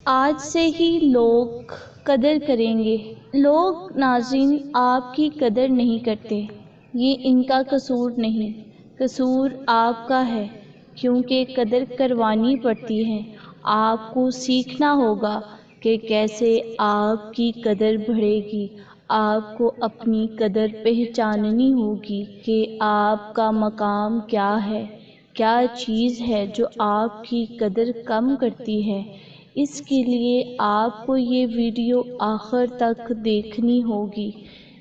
آج سے ہی لوگ قدر کریں گے۔ لوگ ناظرین آپ کی قدر نہیں کرتے، یہ ان کا قصور نہیں، قصور آپ کا ہے، کیونکہ قدر کروانی پڑتی ہے۔ آپ کو سیکھنا ہوگا کہ کیسے آپ کی قدر بڑھے گی۔ آپ کو اپنی قدر پہچاننی ہوگی کہ آپ کا مقام کیا ہے، کیا چیز ہے جو آپ کی قدر کم کرتی ہے۔ اس کے لیے آپ کو یہ ویڈیو آخر تک دیکھنی ہوگی۔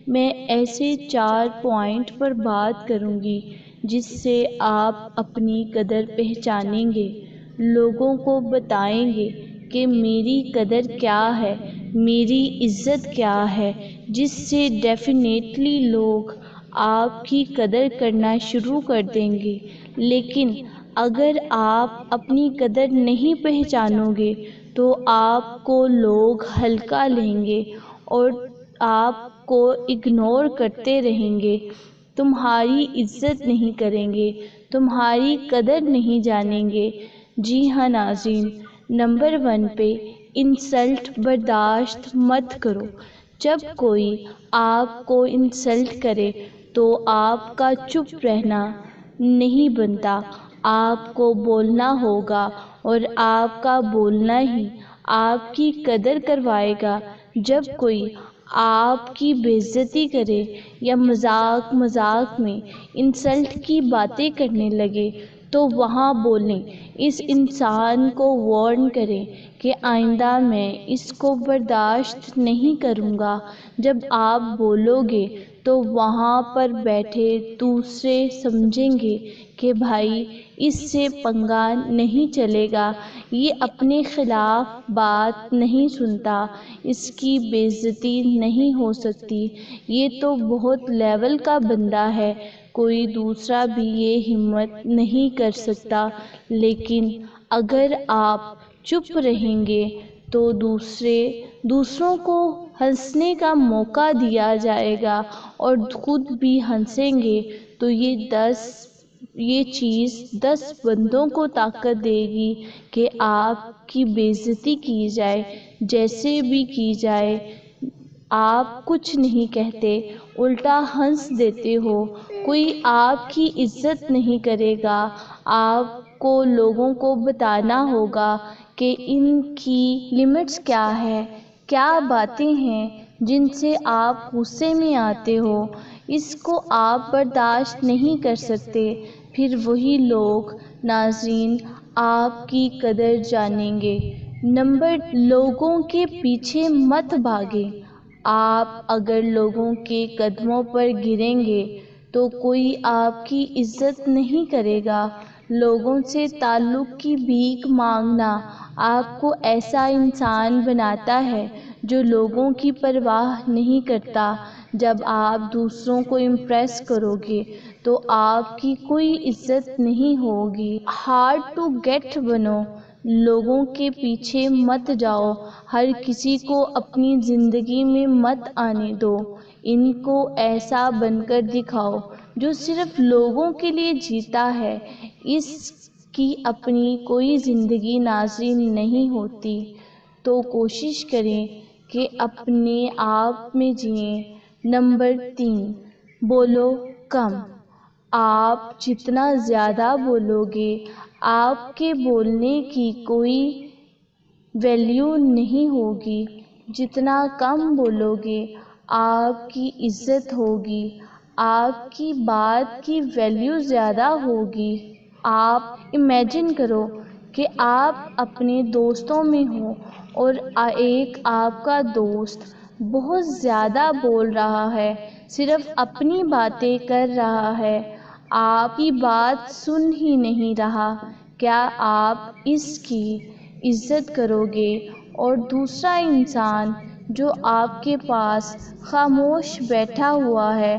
میں ایسے 4 پوائنٹ پر بات کروں گی جس سے آپ اپنی قدر پہچانیں گے، لوگوں کو بتائیں گے کہ میری قدر کیا ہے، میری عزت کیا ہے، جس سے ڈیفینیٹلی لوگ آپ کی قدر کرنا شروع کر دیں گے۔ لیکن اگر آپ اپنی قدر نہیں پہچانو گے تو آپ کو لوگ ہلکا لیں گے اور آپ کو اگنور کرتے رہیں گے، تمہاری عزت نہیں کریں گے، تمہاری قدر نہیں جانیں گے۔ جی ہاں ناظرین، نمبر 1 پہ انسلٹ برداشت مت کرو۔ جب کوئی آپ کو انسلٹ کرے تو آپ کا چپ رہنا نہیں بنتا، آپ کو بولنا ہوگا، اور آپ کا بولنا ہی آپ کی قدر کروائے گا۔ جب کوئی آپ کی بے عزتی کرے یا مذاق میں انسلٹ کی باتیں کرنے لگے تو وہاں بولیں، اس انسان کو وارن کریں کہ آئندہ میں اس کو برداشت نہیں کروں گا۔ جب آپ بولو گے تو وہاں پر بیٹھے دوسرے سمجھیں گے کہ بھائی اس سے پنگا نہیں چلے گا، یہ اپنے خلاف بات نہیں سنتا، اس کی بے عزتی نہیں ہو سکتی، یہ تو بہت لیول کا بندہ ہے، کوئی دوسرا بھی یہ ہمت نہیں کر سکتا۔ لیکن اگر آپ چپ رہیں گے تو دوسروں کو ہنسنے کا موقع دیا جائے گا اور خود بھی ہنسیں گے تو یہ چیز 10 بندوں کو طاقت دے گی کہ آپ کی بے عزتی کی جائے، جیسے بھی کی جائے۔ آپ کچھ نہیں کہتے، الٹا ہنس دیتے ہو، کوئی آپ کی عزت نہیں کرے گا۔ آپ کو لوگوں کو بتانا ہوگا کہ ان کی لمٹس کیا ہے، کیا باتیں ہیں جن سے آپ غصے میں آتے ہو، اس کو آپ برداشت نہیں کر سکتے، پھر وہی لوگ ناظرین آپ کی قدر جانیں گے۔ نمبر لوگوں کے پیچھے مت بھاگیں۔ آپ اگر لوگوں کے قدموں پر گریں گے تو کوئی آپ کی عزت نہیں کرے گا۔ لوگوں سے تعلق کی بھیک مانگنا آپ کو ایسا انسان بناتا ہے جو لوگوں کی پرواہ نہیں کرتا۔ جب آپ دوسروں کو امپریس کرو گے تو آپ کی کوئی عزت نہیں ہوگی۔ ہارڈ ٹو گیٹ بنو، لوگوں کے پیچھے مت جاؤ، ہر کسی کو اپنی زندگی میں مت آنے دو، ان کو ایسا بن کر دکھاؤ جو صرف لوگوں کے لیے جیتا ہے، اس کی اپنی کوئی زندگی ناظرین نہیں ہوتی۔ تو کوشش کریں کہ اپنے آپ میں جئیں۔ نمبر 3 بولو کم۔ آپ جتنا زیادہ بولو گے آپ کے بولنے کی کوئی ویلیو نہیں ہوگی، جتنا کم بولو گے آپ کی عزت ہوگی، آپ کی بات کی ویلیو زیادہ ہوگی۔ آپ امیجن کرو کہ آپ اپنے دوستوں میں ہو اور ایک آپ کا دوست بہت زیادہ بول رہا ہے، صرف اپنی باتیں کر رہا ہے، آپ کی بات سن ہی نہیں رہا، کیا آپ اس کی عزت کرو گے؟ اور دوسرا انسان جو آپ کے پاس خاموش بیٹھا ہوا ہے،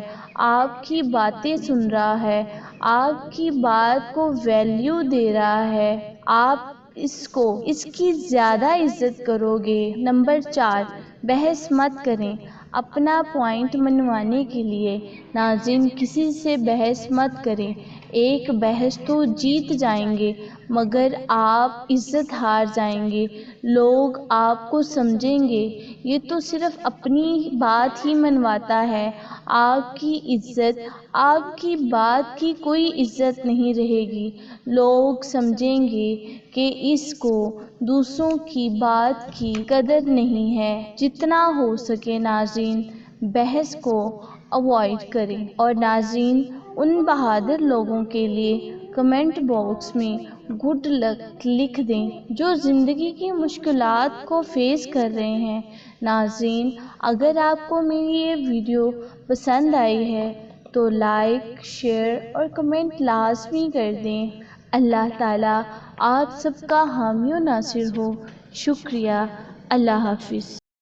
آپ کی باتیں سن رہا ہے، آپ کی بات کو ویلیو دے رہا ہے، آپ اس کی زیادہ عزت کرو گے۔ نمبر 4 بحث مت کریں۔ اپنا پوائنٹ منوانے کے لیے ناظرین کسی سے بحث مت کریں، ایک بحث تو جیت جائیں گے مگر آپ عزت ہار جائیں گے، لوگ آپ کو سمجھیں گے یہ تو صرف اپنی بات ہی منواتا ہے، آپ کی عزت، آپ کی بات کی کوئی عزت نہیں رہے گی، لوگ سمجھیں گے کہ اس کو دوسروں کی بات کی قدر نہیں ہے۔ جتنا ہو سکے ناظرین بحث کو اوائڈ کریں، اور ناظرین ان بہادر لوگوں کے لیے کمنٹ باکس میں گڈ لک لکھ دیں جو زندگی کی مشکلات کو فیس کر رہے ہیں۔ ناظرین اگر آپ کو میری یہ ویڈیو پسند آئی ہے تو لائک، شیئر اور کمنٹ لازمی کر دیں۔ اللہ تعالیٰ آپ سب کا حامی و ناصر ہو۔ شکریہ۔ اللہ حافظ۔